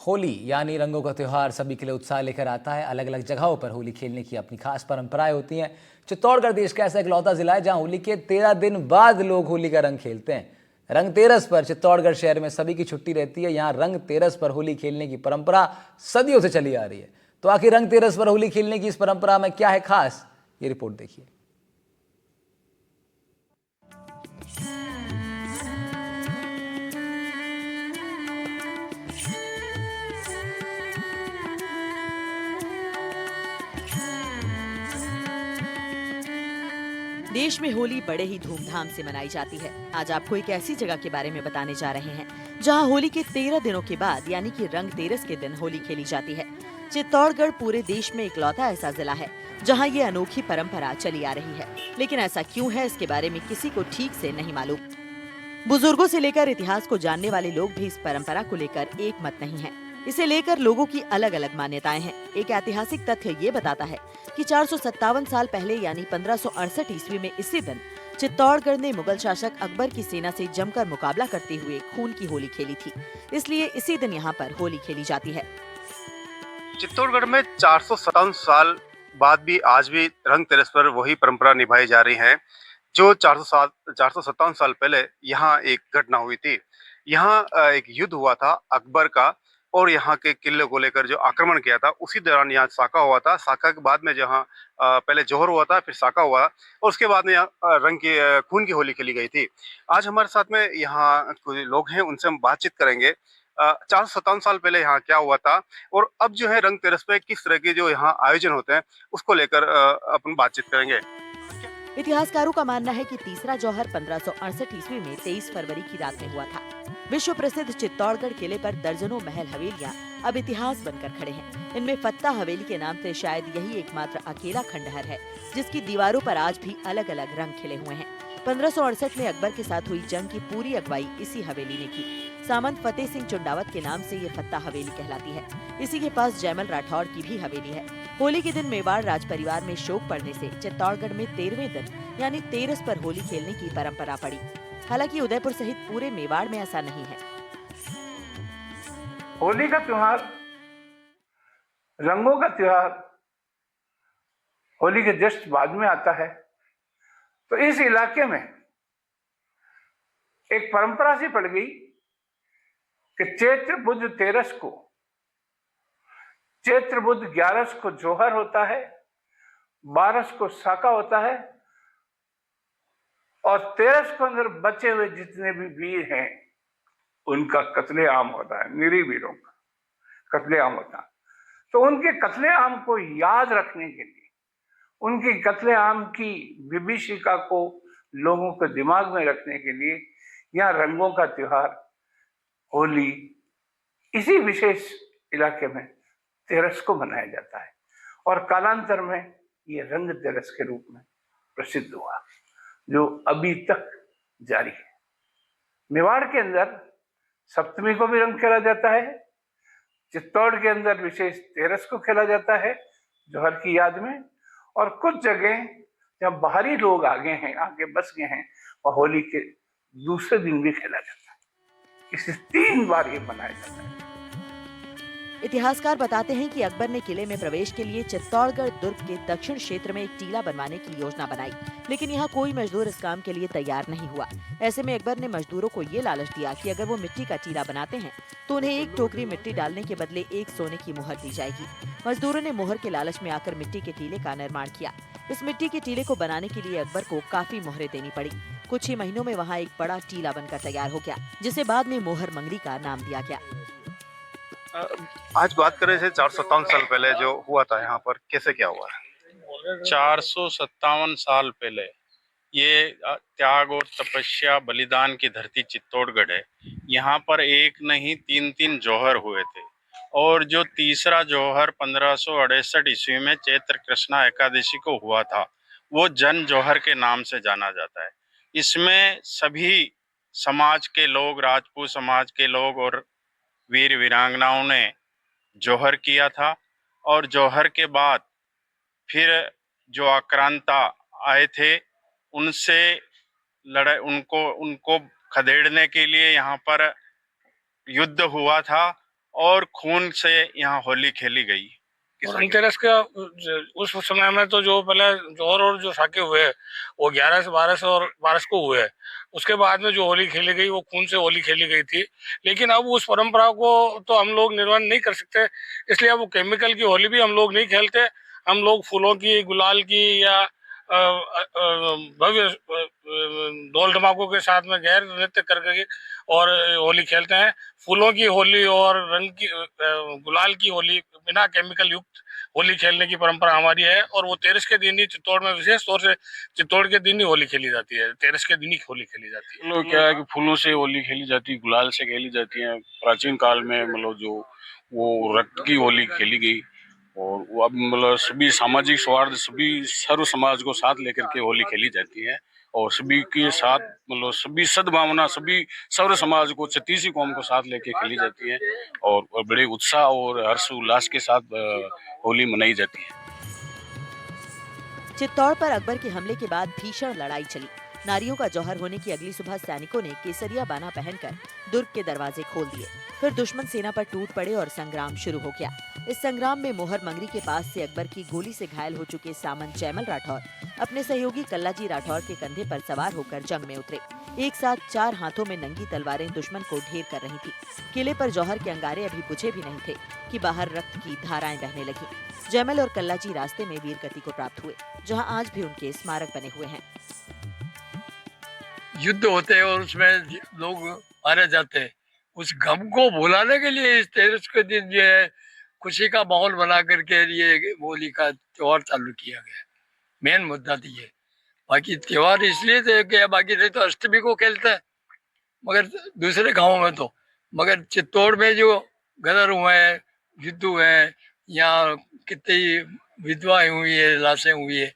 होली यानी रंगों का त्यौहार सभी के लिए उत्साह लेकर आता है। अलग अलग जगहों पर होली खेलने की अपनी खास परंपराएं होती हैं। चित्तौड़गढ़ देश का ऐसा इकलौता जिला है जहां होली के 13 दिन बाद लोग होली का रंग खेलते हैं। रंग तेरस पर चित्तौड़गढ़ शहर में सभी की छुट्टी रहती है। यहाँ रंग तेरस पर होली खेलने की परंपरा सदियों से चली आ रही है। तो आखिर रंग तेरस पर होली खेलने की इस परंपरा में क्या है खास, ये रिपोर्ट देखिए। देश में होली बड़े ही धूमधाम से मनाई जाती है। आज आपको एक ऐसी जगह के बारे में बताने जा रहे हैं जहां होली के 13 दिनों के बाद यानी कि रंग तेरस के दिन होली खेली जाती है। चित्तौड़गढ़ पूरे देश में इकलौता ऐसा जिला है जहां ये अनोखी परंपरा चली आ रही है। लेकिन ऐसा क्यों है, इसके बारे में किसी को ठीक से नहीं मालूम। बुजुर्गों से लेकर इतिहास को जानने वाले लोग भी इस परंपरा को लेकर एक मत नहीं है। इसे लेकर लोगों की अलग अलग मान्यताएं हैं। एक ऐतिहासिक तथ्य ये बताता है कि 457 साल पहले यानी 1568 ईस्वी में इसी दिन चित्तौड़गढ़ ने मुगल शासक अकबर की सेना से जमकर मुकाबला करते हुए खून की होली खेली थी। इसलिए इसी दिन यहाँ पर होली खेली जाती है। चित्तौड़गढ़ में 457 साल बाद भी आज भी रंग तेरस पर वही परंपरा निभाई जा रही है जो 457 साल पहले यहाँ एक घटना हुई थी। यहाँ एक युद्ध हुआ था अकबर का और यहाँ के किले को लेकर जो आक्रमण किया था, उसी दौरान यहाँ साका हुआ था। साका के बाद में जहाँ पहले जौहर हुआ था, फिर साका हुआ और उसके बाद में यहाँ रंग की खून की होली खेली गई थी। आज हमारे साथ में यहाँ कुछ लोग हैं, उनसे हम बातचीत करेंगे 457 साल पहले यहाँ क्या हुआ था और अब जो है रंग तेरस पे किस तरह के जो यहाँ आयोजन होते हैं उसको लेकर अपन बातचीत करेंगे। इतिहासकारों का मानना है कि तीसरा जौहर 1568 ईस्वी में 23 फरवरी की रात में हुआ था। विश्व प्रसिद्ध चित्तौड़गढ़ किले पर दर्जनों महल हवेलियां अब इतिहास बनकर खड़े हैं। इनमें फत्ता हवेली के नाम से शायद यही एकमात्र अकेला खंडहर है जिसकी दीवारों पर आज भी अलग अलग रंग खिले हुए हैं। 1568 में अकबर के साथ हुई जंग की पूरी अगुवाई इसी हवेली ने की। सामंत फतेह सिंह चुंडावत के नाम से ये फत्ता हवेली कहलाती है। इसी के पास जयमल राठौड़ की भी हवेली है। होली के दिन मेवाड़ राज परिवार में शोक पड़ने से चित्तौड़गढ़ में 13वें दिन यानी तेरस पर होली खेलने की परंपरा पड़ी। हालांकि उदयपुर सहित पूरे मेवाड़ में ऐसा नहीं है। होली का त्योहार, रंगों का त्योहार होली के जस्ट बाद में आता है। तो इस इलाके में एक परंपरा सी पड़ गई कि चैत्र बुध तेरस को, चैत्र बुध 11 को जौहर होता है, 12 को साका होता है और 13 को अंदर बचे हुए जितने भी वीर हैं उनका कत्लेआम होता है। निरीह वीरों का कत्लेआम होता है। तो उनके कत्लेआम को याद रखने के लिए, उनकी कत्लेआम की विभीषिका को लोगों के दिमाग में रखने के लिए यहाँ रंगों का त्योहार होली इसी विशेष इलाके में तेरस को मनाया जाता है और कालांतर में ये रंग तेरस के रूप में प्रसिद्ध हुआ जो अभी तक जारी है। मेवाड़ के अंदर सप्तमी को भी रंग खेला जाता है। चित्तौड़ के अंदर विशेष तेरस को खेला जाता है जौहर की याद में। और कुछ जगह जहाँ बाहरी लोग आगे बस गए हैं, वह होली के दूसरे दिन भी खेला जाता है। इसे 3 बार ये मनाया जाता है। इतिहासकार बताते हैं कि अकबर ने किले में प्रवेश के लिए चित्तौड़गढ़ दुर्ग के दक्षिण क्षेत्र में एक टीला बनवाने की योजना बनाई, लेकिन यहाँ कोई मजदूर इस काम के लिए तैयार नहीं हुआ। ऐसे में अकबर ने मजदूरों को ये लालच दिया कि अगर वो मिट्टी का टीला बनाते हैं तो उन्हें एक टोकरी मिट्टी डालने के बदले एक सोने की मुहर दी जाएगी। मजदूरों ने मुहर के लालच में आकर मिट्टी के टीले का निर्माण किया। इस मिट्टी के टीले को बनाने के लिए अकबर को काफी मोहरें देनी पड़ी। कुछ ही महीनों में वहाँ एक बड़ा टीला बनकर तैयार हो गया, जिसे बाद में मोहर मंगरी का नाम दिया गया। आज बात करें से 457 साल पहले जो हुआ था यहाँ पर, कैसे क्या हुआ है? 457 साल पहले ये त्याग और तपस्या बलिदान की धरती चित्तौड़गढ़ है। यहाँ पर एक नहीं 3 जौहर हुए थे और जो तीसरा जौहर 1568 ईस्वी में चैत्र कृष्णा एकादशी को हुआ था, वो जन जौहर के नाम से जाना जाता है। इसमें सभी समाज के लोग, राजपूत समाज के लोग और वीर वीरांगनाओं ने जौहर किया था और जौहर के बाद फिर जो आक्रांता आए थे उनसे लड़ाई, उनको खदेड़ने के लिए यहाँ पर युद्ध हुआ था और खून से यहाँ होली खेली गई। धनतेरस का उस समय में तो जो पहले जोहर और जो साके हुए वो 11 से 12 को हुए। उसके बाद में जो होली खेली गई वो खून से होली खेली गई थी। लेकिन अब उस परंपरा को तो हम लोग निर्वहन नहीं कर सकते, इसलिए अब वो केमिकल की होली भी हम लोग नहीं खेलते। हम लोग फूलों की, गुलाल की या भव्य ढोल धमाकों के साथ में गैर नृत्य करके और होली खेलते हैं। फूलों की होली और रंग की गुलाल की होली, बिना केमिकल युक्त होली खेलने की परंपरा हमारी है। और वो तेरस के दिन ही चित्तौड़ में, विशेष तौर से चित्तौड़ के दिन ही होली खेली जाती है। तेरस के दिन ही होली खेली जाती है। लोग क्या है कि फूलों से होली खेली जाती है, गुलाल से खेली जाती है। प्राचीन काल में मतलब जो वो रक्त की होली खेली गई, और वो अब मतलब सभी सामाजिक सौहार्द, सभी सर्व समाज को साथ लेकर के होली खेली जाती है। और सभी के साथ मतलब सभी सद्भावना, सभी सर्व समाज को, 36 कौम को साथ लेके खेली जाती है। और बड़े उत्साह और हर्ष उल्लास के साथ होली मनाई जाती है। चित्तौड़ पर अकबर के हमले के बाद भीषण लड़ाई चली। नारियों का जौहर होने की अगली सुबह सैनिकों ने केसरिया बाना पहनकर दुर्ग के दरवाजे खोल दिए। फिर दुश्मन सेना पर टूट पड़े और संग्राम शुरू हो गया। इस संग्राम में मोहर मंगरी के पास से अकबर की गोली से घायल हो चुके सामंत जयमल राठौर अपने सहयोगी कल्लाजी राठौर के कंधे पर सवार होकर जंग में उतरे। एक साथ 4 हाथों में नंगी तलवारें दुश्मन को ढेर कर रही थी। किले पर जौहर के अंगारे अभी बुझे भी नहीं थे कि बाहर रक्त की धाराएं बहने लगी। जयमल और कल्लाजी रास्ते में वीर गति को प्राप्त हुए, जहां आज भी उनके स्मारक बने हुए हैं। युद्ध होते हैं और उसमें लोग मारे जाते हैं, उस गम को भुलाने के लिए इस तेरस के दिन जो है खुशी का माहौल बना करके ये होली का त्योहार चालू किया गया। मेन मुद्दा तो ये, बाकी त्योहार इसलिए थे कि बाकी नहीं तो अष्टमी को खेलते हैं मगर दूसरे गांवों में तो, मगर चित्तौड़ में जो गदर हुए हैं, युद्ध हुए हैं, यहाँ कितनी विधवाएं हुई है, लाशें हुई है,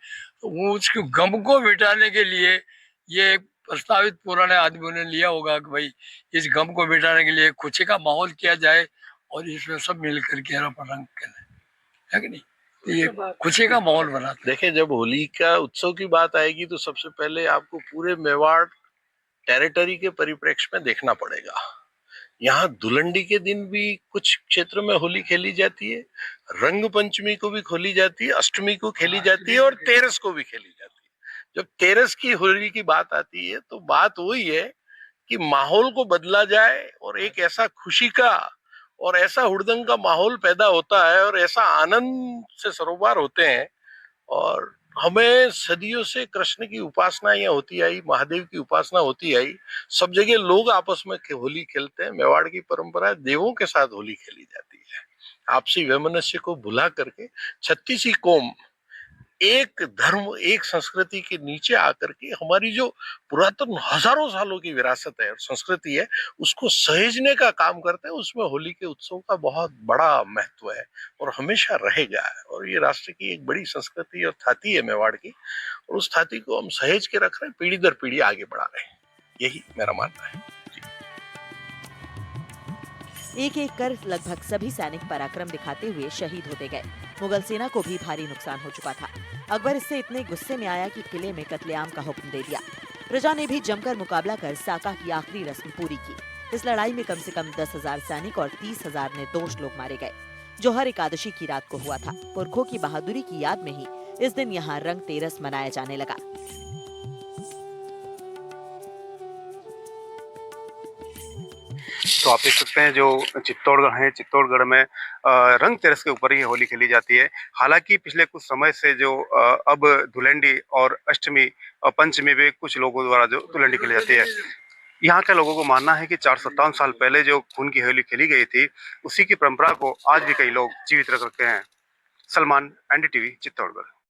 तो वो उसके गम को मिटाने के लिए ये प्रस्तावित पुराने आदमियों ने लिया होगा कि भाई इस गम को मिटाने के लिए खुशी का माहौल किया जाए और इसमें सब मिल करके रंग खेलें, है कि नहीं? तो ये खुशी का माहौल बनाते। देखिए, जब होली का उत्सव की बात आएगी तो सबसे पहले आपको पूरे मेवाड़ टेरिटरी के परिप्रेक्ष्य में देखना पड़ेगा। यहाँ धुलंडी के दिन भी कुछ क्षेत्र में होली खेली जाती है, रंग पंचमी को भी खोली जाती है, अष्टमी को खेली जाती है और तेरस को भी खेली जाती है। जब तेरस की होली की बात आती है तो बात वही है कि माहौल को बदला जाए और एक ऐसा खुशी का और ऐसा हुड़दंग का माहौल पैदा होता है और ऐसा आनंद से सरोबार होते हैं। और हमें सदियों से कृष्ण की उपासना यहाँ होती आई, महादेव की उपासना होती आई, सब जगह लोग आपस में होली खेलते हैं। मेवाड़ की परंपरा देवों के साथ होली खेली जाती है। आपसी वैमनस्य को भुला करके 36 कौम एक धर्म, एक संस्कृति के नीचे आकर के हमारी जो पुरातन हजारों सालों की विरासत है और संस्कृति है उसको सहेजने का काम करते हैं। उसमें होली के उत्सव का बहुत बड़ा महत्व है और हमेशा रहेगा। और ये राष्ट्र की एक बड़ी संस्कृति और थाती है मेवाड़ की, और उस थाती को हम सहेज के रख रहे हैं, पीढ़ी दर पीढ़ी आगे बढ़ा रहे हैं। यही मेरा मानना है। एक एक कर लगभग सभी सैनिक पराक्रम दिखाते हुए शहीद होते गए। मुगल सेना को भी भारी नुकसान हो चुका था। अकबर इससे इतने गुस्से में आया कि किले में कत्लेआम का हुक्म दे दिया। प्रजा ने भी जमकर मुकाबला कर साका की आखिरी रस्म पूरी की। इस लड़ाई में कम से कम 10,000 सैनिक और 30,000 निर्दोष लोग मारे गए। जौहर एकादशी की रात को हुआ था। पुरखों की बहादुरी की याद में ही इस दिन यहाँ रंग तेरस मनाया जाने लगा। तो आप देख सकते हैं जो चित्तौड़गढ़ है, चित्तौड़गढ़ में रंग तेरस के ऊपर ही होली खेली जाती है। हालांकि पिछले कुछ समय से जो अब धुलंडी और अष्टमी और पंचमी में कुछ लोगों द्वारा जो धुलंडी खेली जाती है, यहाँ के लोगों को मानना है कि 457 साल पहले जो खून की होली खेली गई थी उसी की परंपरा को आज भी कई लोग जीवित रख रखे हैं। सलमान, एनडीटीवी, चित्तौड़गढ़।